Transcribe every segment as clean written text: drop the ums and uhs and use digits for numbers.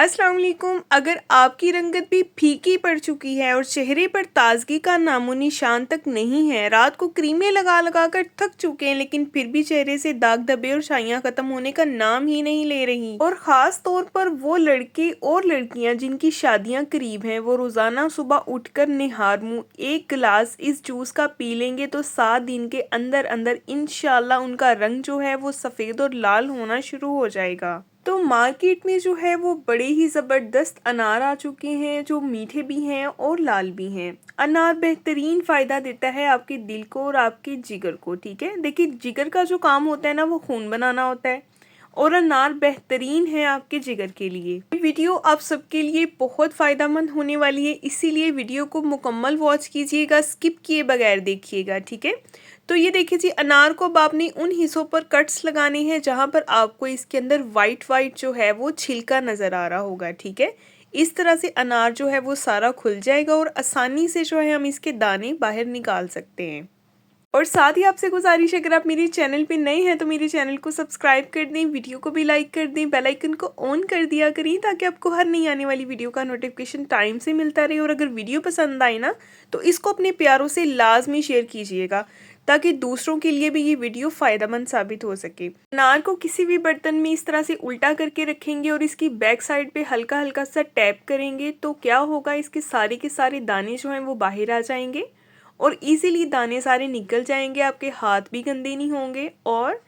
अस्सलाम वालेकुम। अगर आपकी रंगत भी फीकी पड़ चुकी है और चेहरे पर ताजगी का नामो निशान तक नहीं है, रात को क्रीमें लगा लगा कर थक चुके हैं, लेकिन फिर भी चेहरे से दाग धब्बे और छाइयां खत्म होने का नाम ही नहीं ले रही, और ख़ास तौर पर वो लड़के और लड़कियां जिनकी शादियां करीब हैं, वो रोज़ाना सुबह उठकर निहार मुँह एक गिलास इस जूस का पी लेंगे तो 7 दिन के अंदर अंदर इंशाल्लाह उनका रंग जो है वो सफ़ेद और लाल होना शुरू हो जाएगा। तो मार्केट में जो है वो बड़े ही ज़बरदस्त अनार आ चुके हैं, जो मीठे भी हैं और लाल भी हैं। अनार बेहतरीन फ़ायदा देता है आपके दिल को और आपके जिगर को। ठीक है, देखिए जिगर का जो काम होता है ना, वो खून बनाना होता है, और अनार बेहतरीन है आपके जिगर के लिए। ये वीडियो आप सबके लिए बहुत फ़ायदेमंद होने वाली है, इसीलिए वीडियो को मुकम्मल वॉच कीजिएगा, स्किप किए बगैर देखिएगा। ठीक है, तो ये देखिए जी, अनार को अब आपने उन हिस्सों पर कट्स लगाने हैं जहाँ पर आपको इसके अंदर वाइट वाइट जो है वो छिलका नज़र आ रहा होगा। ठीक है, इस तरह से अनार जो है वो सारा खुल जाएगा और आसानी से जो है हम इसके दाने बाहर निकाल सकते हैं। और साथ ही आपसे गुजारिश है, अगर आप मेरे चैनल पे नए हैं तो मेरे चैनल को सब्सक्राइब कर दें, वीडियो को भी लाइक कर दें, बेल आइकन को ऑन कर दिया करें ताकि आपको हर नई आने वाली वीडियो का नोटिफिकेशन टाइम से मिलता रहे। और अगर वीडियो पसंद आए ना, तो इसको अपने प्यारों से लाजमी शेयर कीजिएगा ताकि दूसरों के लिए भी ये वीडियो फ़ायदेमंद साबित हो सके। अनार को किसी भी बर्तन में इस तरह से उल्टा करके रखेंगे और इसकी बैक साइड पे हल्का हल्का सा टैप करेंगे तो क्या होगा, इसके सारे के सारे दाने जो हैं वो बाहर आ जाएंगे और इजीली दाने सारे निकल जाएंगे। आपके हाथ भी गंदे नहीं होंगे और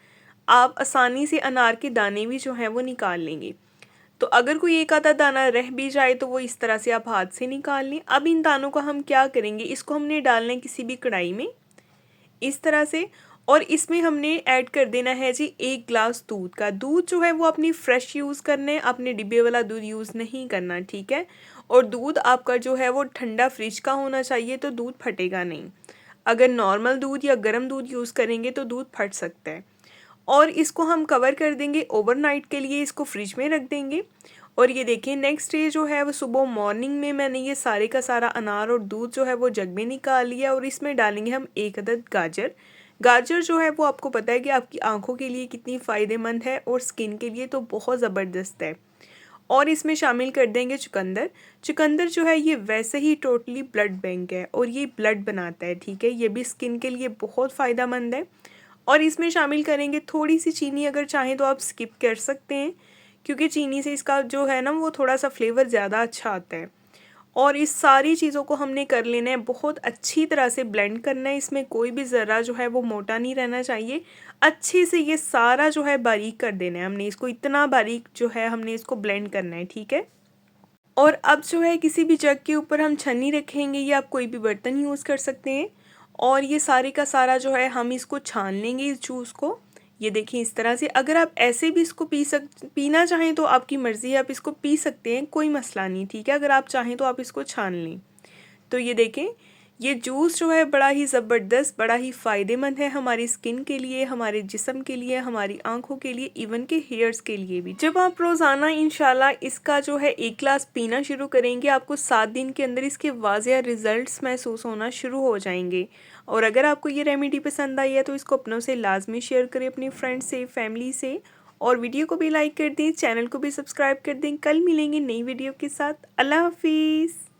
आप आसानी से अनार के दाने भी जो हैं वो निकाल लेंगे। तो अगर कोई एक आधा दाना रह भी जाए तो वो इस तरह से आप हाथ से निकाल लें। अब इन दानों को हम क्या करेंगे, इसको हमने डालना है किसी भी कढ़ाई में इस तरह से, और इसमें हमने ऐड कर देना है जी 1 गिलास दूध का। दूध जो है वो अपनी फ्रेश यूज़ करना है, अपने डिब्बे वाला दूध यूज़ नहीं करना। ठीक है, और दूध आपका जो है वो ठंडा फ्रिज का होना चाहिए तो दूध फटेगा नहीं। अगर नॉर्मल दूध या गर्म दूध यूज़ करेंगे तो दूध फट सकता है। और इसको हम कवर कर देंगे ओवरनाइट के लिए, इसको फ्रिज में रख देंगे। और ये देखिए नेक्स्ट डे जो है वो सुबह मॉर्निंग में मैंने ये सारे का सारा अनार और दूध जो है वो जग में निकाल लिया, और इसमें डालेंगे हम 1 अदद गाजर। गाजर जो है वो आपको पता है कि आपकी आंखों के लिए कितनी फ़ायदेमंद है और स्किन के लिए तो बहुत ज़बरदस्त है। और इसमें शामिल कर देंगे चुकंदर। चुकंदर जो है ये वैसे ही टोटली ब्लड बैंक है और ये ब्लड बनाता है। ठीक है, ये भी स्किन के लिए बहुत फ़ायदेमंद है। और इसमें शामिल करेंगे थोड़ी सी चीनी, अगर चाहें तो आप स्किप कर सकते हैं क्योंकि चीनी से इसका जो है ना वो थोड़ा सा फ्लेवर ज़्यादा अच्छा आता है। और इस सारी चीज़ों को हमने कर लेना है, बहुत अच्छी तरह से ब्लेंड करना है। इसमें कोई भी ज़रा जो है वो मोटा नहीं रहना चाहिए। अच्छे से ये सारा जो है बारीक कर देना है हमने इसको, इतना बारीक जो है हमने इसको ब्लेंड करना है। ठीक है, और अब जो है किसी भी जग के ऊपर हम छन्नी रखेंगे या आप कोई भी बर्तन यूज़ कर सकते हैं, और ये सारे का सारा जो है हम इसको छान लेंगे इस जूस को। ये देखिए इस तरह से, अगर आप ऐसे भी इसको पीना चाहें तो आपकी मर्ज़ी है, आप इसको पी सकते हैं, कोई मसला नहीं। ठीक है, अगर आप चाहें तो आप इसको छान लें। तो ये देखें, ये जूस जो है बड़ा ही ज़बरदस्त, बड़ा ही फ़ायदेमंद है हमारी स्किन के लिए, हमारे जिस्म के लिए, हमारी आंखों के लिए, इवन के हेयर्स के लिए भी। जब आप रोज़ाना इंशाल्लाह इसका जो है 1 ग्लास पीना शुरू करेंगे, आपको 7 दिन के अंदर इसके वाज़िया रिज़ल्ट्स महसूस होना शुरू हो जाएंगे। और अगर आपको ये रेमेडी पसंद आई है तो इसको अपनों से लाजमी शेयर करें, अपने फ्रेंड्स से, फैमिली से, और वीडियो को भी लाइक कर दें, चैनल को भी सब्सक्राइब कर दें। कल मिलेंगे नई वीडियो के साथ। अल्लाह हाफिज़।